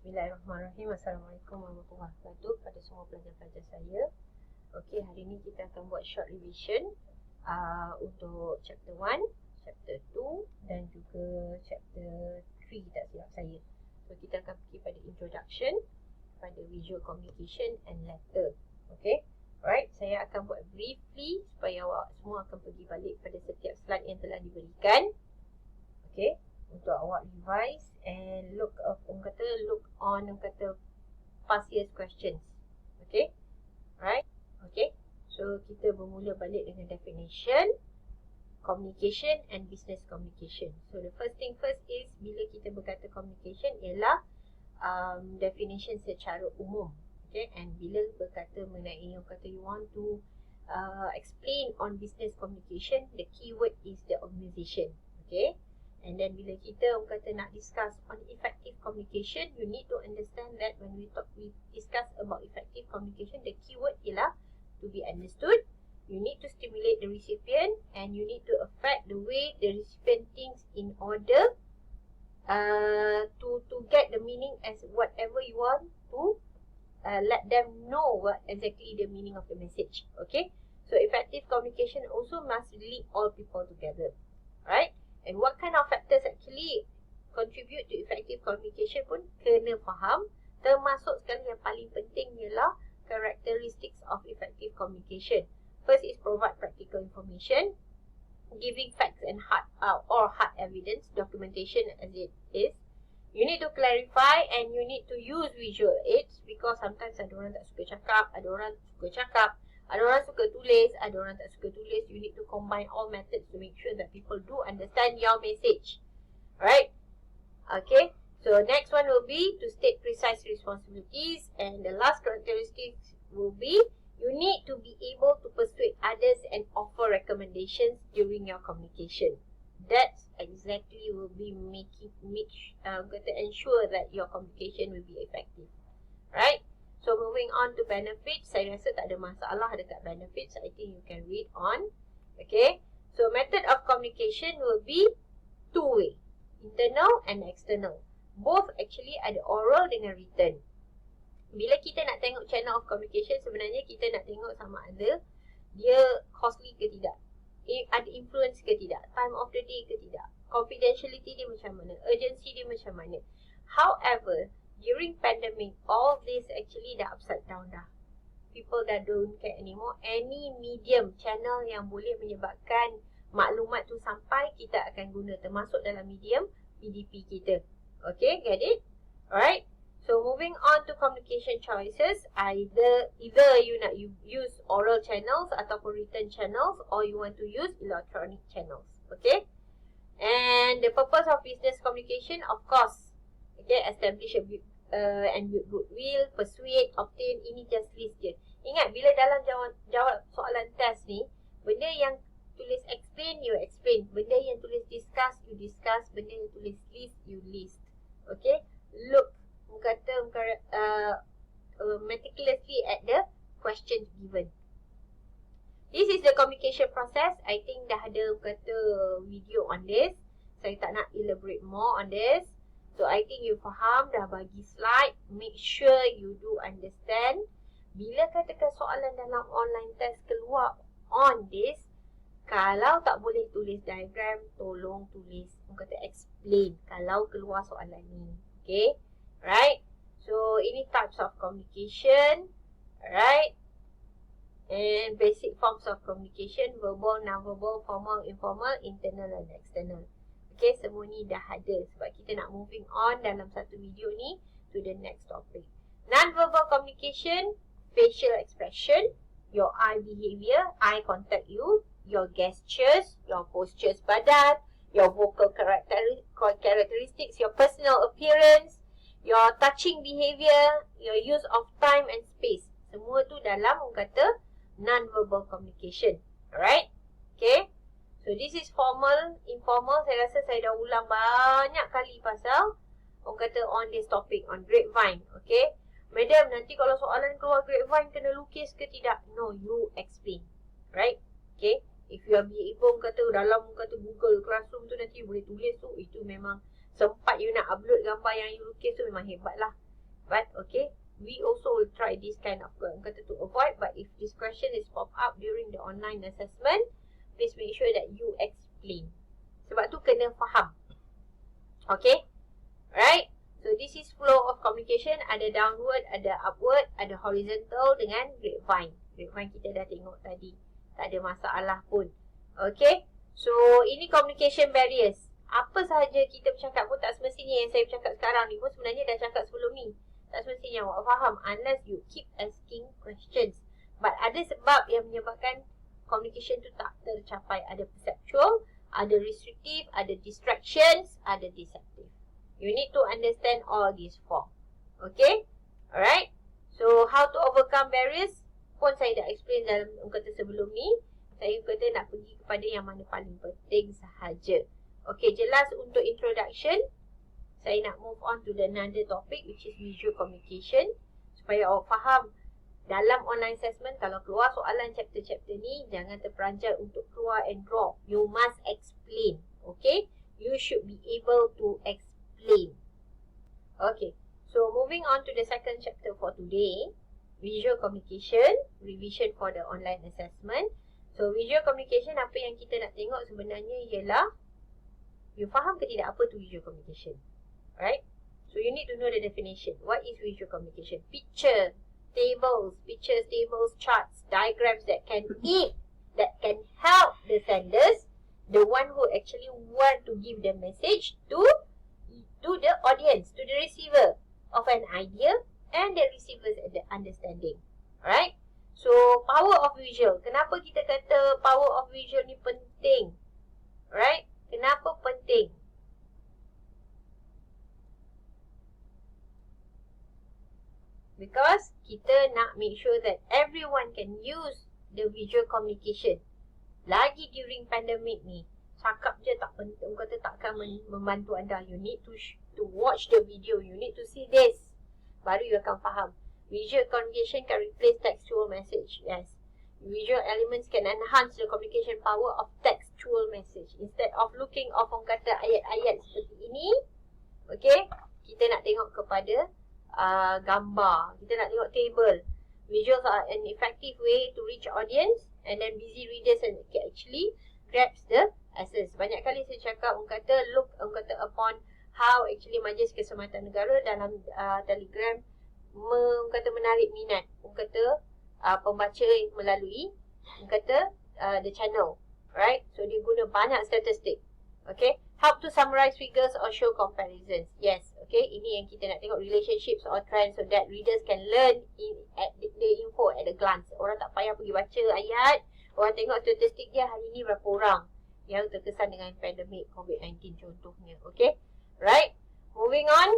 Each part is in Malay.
Bismillahirrahmanirrahim. Assalamualaikum warahmatullahi wabarakatuh pada semua pelajar-pelajar saya. Okey, hari ini kita akan buat short revision untuk chapter 1, chapter 2 dan juga chapter 3 tak silap saya. So kita akan pergi pada introduction, pada visual communication and letter. Okey. Alright, saya akan buat briefly supaya awak semua akan pergi balik pada setiap slide yang telah diberikan. Okey, untuk awak revise and look on past year's questions. Okay, right? Okay, so kita bermula balik dengan definition, communication and business communication. So the first thing first is, bila kita berkata communication ialah definition secara umum. Okay, and bila berkata mengenai you want to explain on business communication, the keyword is the organization. Okay. And then bila kita nak discuss on effective communication, you need to understand that when we discuss about effective communication, the keyword ialah to be understood. You need to stimulate the recipient and you need to affect the way the recipient thinks in order to get the meaning as whatever you want to let them know what exactly the meaning of the message. Okay, so effective communication also must lead all people together, right? And what kind of factors actually contribute to effective communication pun kena faham. Termasuk sekali yang paling penting ialah characteristics of effective communication. First is provide practical information, giving facts and hard evidence, documentation as it is. You need to clarify and you need to use visual aids because sometimes ada orang tak suka cakap, ada orang suka cakap. Ada orang suka tulis, ada orang tak suka tulis. You need to combine all methods to make sure that people do understand your message. Alright? Okay. So next one will be to state precise responsibilities. And the last characteristic will be you need to be able to persuade others and offer recommendations during your communication. That's exactly will be ensure that your communication will be effective. Right? So moving on to benefits, saya rasa tak ada masalah dekat benefits. I think you can read on. Okay. So method of communication will be two-way, internal and external. Both actually ada oral dengan written. Bila kita nak tengok channel of communication, sebenarnya kita nak tengok sama ada dia costly ke tidak, ada influence ke tidak, time of the day ke tidak, confidentiality dia macam mana, urgency dia macam mana. However, during pandemic, all this actually dah upside down dah. People dah don't care anymore. Any medium channel yang boleh menyebabkan maklumat tu sampai, kita akan guna, termasuk dalam medium PDP kita. Okay, get it? Alright. So moving on to communication choices, either you nak use oral channels ataupun written channels, or you want to use electronic channels. Okay. And the purpose of business communication, of course, okay, establish a and goodwill, persuade, obtain, ini just list je. Ingat, bila dalam jawab soalan test ni, benda yang tulis explain, you explain. Benda yang tulis discuss, you discuss. Benda yang tulis list, you list. Okay? Look, meticulously at the questions given. This is the communication process. I think dah ada video on this. Saya tak nak elaborate more on this. So I think you faham, dah bagi slide. Make sure you do understand. Bila katakan soalan dalam online test keluar on this, kalau tak boleh tulis diagram, tolong tulis, explain kalau keluar soalan ni. Okay, right? So ini types of communication, right? And basic forms of communication, verbal, non-verbal, formal, informal, internal and external. Okay, semua ni dah ada sebab kita nak moving on dalam satu video ni to the next topic. Non-verbal communication, facial expression, your eye behavior, eye contact you, your gestures, your postures badan, your vocal characteristics, your personal appearance, your touching behavior, your use of time and space. Semua tu dalam non-verbal communication. Alright? Okay? So this is formal, informal. Saya rasa saya dah ulang banyak kali pasal on this topic, on grapevine. Okay. Madam, nanti kalau soalan keluar grapevine kena lukis ke tidak? No, you explain. Right? Okay. If you are able dalam Google Classroom tu nanti you boleh tulis tu, itu memang sempat you nak upload gambar yang you lukis tu memang hebat lah. But okay, we also will try this kind of kata to avoid. But if this question is pop up during the online assessment, please make sure that you explain. Sebab tu kena faham. Okay, right? So this is flow of communication. Ada downward, ada upward, ada horizontal dengan grapevine. Grapevine kita dah tengok tadi. Tak ada masalah pun. Okay, so ini communication barriers. Apa sahaja kita bercakap pun tak semestinya yang saya bercakap sekarang ni pun sebenarnya dah cakap sebelum ni. Tak semestinya awak faham unless you keep asking questions. But ada sebab yang menyebabkan communication tu tak tercapai. Ada perceptual, ada restrictive, ada distractions, ada deceptive. You need to understand all these four. Okay? Alright? So, how to overcome barriers pun saya dah explain dalam kata sebelum ni. Saya kata nak pergi kepada yang mana paling penting sahaja. Okay, jelas untuk introduction. Saya nak move on to the another topic which is visual communication. Supaya awak faham dalam online assessment kalau keluar soalan chapter-chapter ni, jangan terperanjat untuk keluar and draw. You must explain. Okay? You should be able to explain. Okay, so moving on to the second chapter for today. Visual communication, revision for the online assessment. So visual communication, apa yang kita nak tengok sebenarnya ialah you faham ke tidak apa tu visual communication? Right? So you need to know the definition. What is visual communication? Pictures, tables, charts, diagrams that can aid, that can help the senders, the one who actually want to give the message to the audience, to the receiver of an idea and the receiver's understanding. Alright? So power of visual. Kenapa kita kata power of visual ni penting? Right? Kenapa penting? Because kita nak make sure that everyone can use the visual communication. Lagi during pandemic ni, cakap je tak penting, kata takkan membantu anda. You need to watch the video. You need to see this. Baru you akan faham. Visual communication can replace textual message. Yes. Visual elements can enhance the communication power of textual message. Instead of looking off orang kata ayat-ayat seperti ini, okay, kita nak tengok kepada gambar. Kita nak tengok table. Visuals are an effective way to reach audience and then busy readers and can actually grasp the essence. Banyak kali saya cakap orang kata look, orang kata upon how actually Majlis Keselamatan Negara dalam Telegram orang kata menarik minat. Orang kata pembaca melalui kata the channel, right? So dia guna banyak statistik. Okay, help to summarize figures or show comparisons. Yes, okay, ini yang kita nak tengok, relationships or trends, so that readers can learn at the info at a glance. Orang tak payah pergi baca ayat, orang tengok statistik dia hari ni berapa orang yang terkesan dengan pandemik COVID-19 contohnya. Okay, right? Moving on,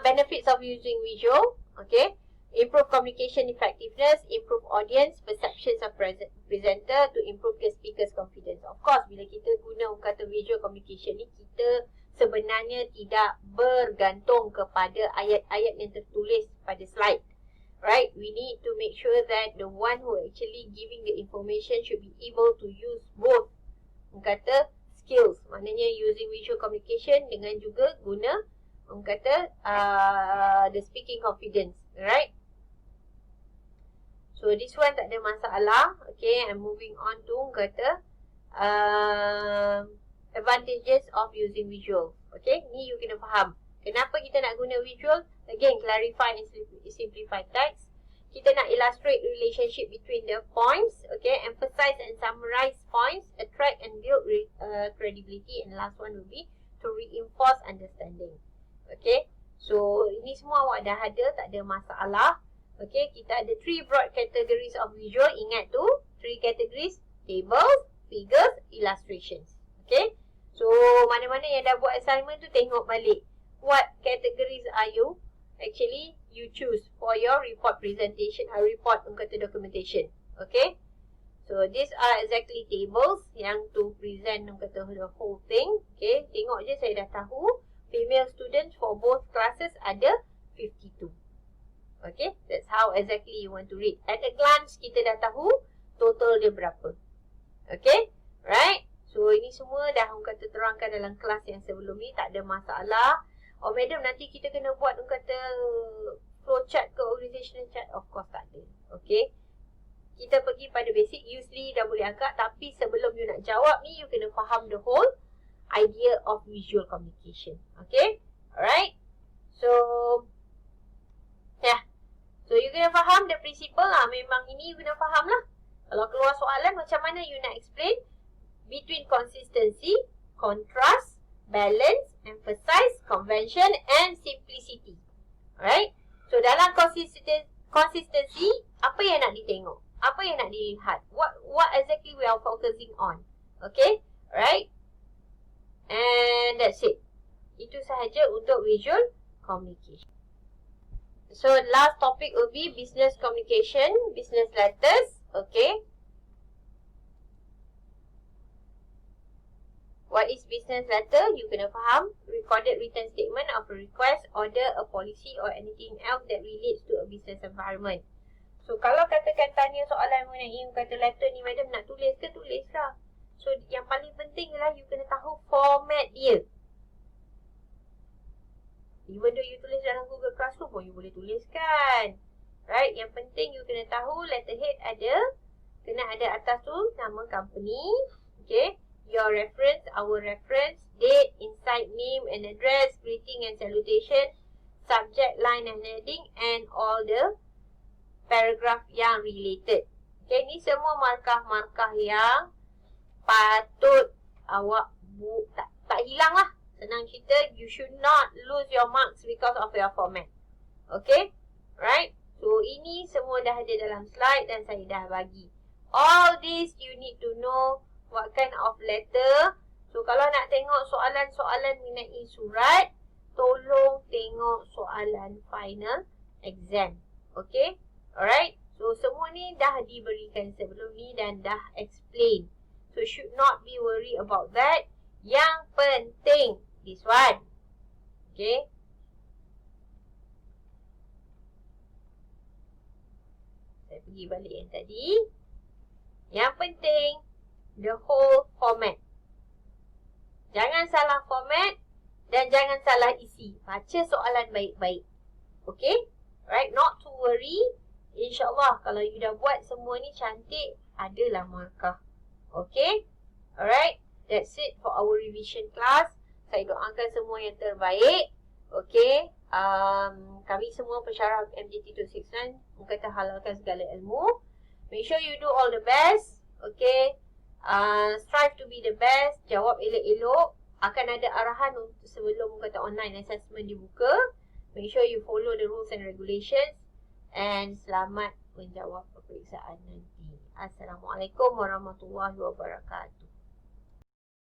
benefits of using visual. Okay, improve communication effectiveness, improve audience perceptions of presenter to improve the speaker's confidence. Of course, bila kita guna kata visual communication ni, kita sebenarnya tidak bergantung kepada ayat-ayat yang tertulis pada slide. Right? We need to make sure that the one who actually giving the information should be able to use both kata skills. Maknanya using visual communication dengan juga guna kata the speaking confidence. Right? So this one tak ada masalah. Okay, I'm moving on to kata advantages of using visual. Okay, ni you kena faham. Kenapa kita nak guna visual? Again, clarify and simplify text. Kita nak illustrate relationship between the points. Okay, emphasize and summarize points, attract and build credibility. And last one will be to reinforce understanding. Okay, so ini semua awak dah ada, tak ada masalah. Okay, kita ada 3 broad categories of visual. Ingat tu, 3 categories: tables, figures, illustrations. Okay, so mana-mana yang dah buat assignment tu tengok balik. What categories are you? Actually, you choose for your report presentation or report kata documentation. Okay, so these are exactly tables yang to present kata the whole thing. Okay, tengok je saya dah tahu. Female students for both classes ada 52. Okay, that's how exactly you want to read. At a glance, kita dah tahu total dia berapa. Okay, right? So, ini semua dah orang kata terangkan dalam kelas yang sebelum ni, tak ada masalah. Oh madam, nanti kita kena buat kata flowchart ke organizational chart. Of course tak ada. Okay. Kita pergi pada basic. Usually dah boleh agak. Tapi sebelum you nak jawab ni, you kena faham the whole idea of visual communication. Okay. Alright. So, yeah. So, you kena faham the principle lah. Memang ini you kena faham lah. Kalau keluar soalan, macam mana you nak explain between consistency, contrast, balance, emphasize, convention and simplicity. Alright. So, dalam consistency, apa yang nak ditengok? Apa yang nak dilihat? What exactly we are focusing on? Okay. Alright. And that's it. Itu sahaja untuk visual communication. So, last topic will be business communication, business letters. Okay. What is business letter? You kena faham. Recorded written statement of a request, order, a policy or anything else that relates to a business environment. So, kalau katakan tanya soalan mengenai kata letter ni, madam nak tulis ke? Tulislah. So, yang paling penting ialah you kena tahu format dia. Even though you tulis dalam Google Classroom pun you boleh tuliskan. Right? Yang penting you kena tahu letterhead ada. Kena ada atas tu nama company. Okay. Your reference, our reference, date, inside name and address, greeting and salutation, subject, line and heading and all the paragraph yang related. Okay, ni semua markah-markah yang patut awak tak hilang lah. Senang cerita, you should not lose your marks because of your format. Okay, right? So, ini semua dah ada dalam slide dan saya dah bagi. All this you need to know what kind of letter. So, kalau nak tengok soalan-soalan mengenai surat, tolong tengok soalan final exam. Okay? Alright? So, semua ni dah diberikan sebelum ni dan dah explain. So, should not be worried about that. Yang penting, this one. Okay? Saya pergi balik yang tadi. Yang penting, the whole format. Jangan salah format dan jangan salah isi. Baca soalan baik-baik. Okay? Right? Not to worry. InsyaAllah kalau you dah buat semua ni cantik, adalah markah. Okay? Alright? That's it for our revision class. Saya doakan semua yang terbaik. Okay? Kami semua pensyarah MGT 269 kata halalkan segala ilmu. Make sure you do all the best. Okay? Strive to be the best. Jawab elok-elok. Akan ada arahan untuk sebelum kata online assessment dibuka. Make sure you follow the rules and regulations. And selamat menjawab peperiksaan nanti. Assalamualaikum warahmatullahi wabarakatuh.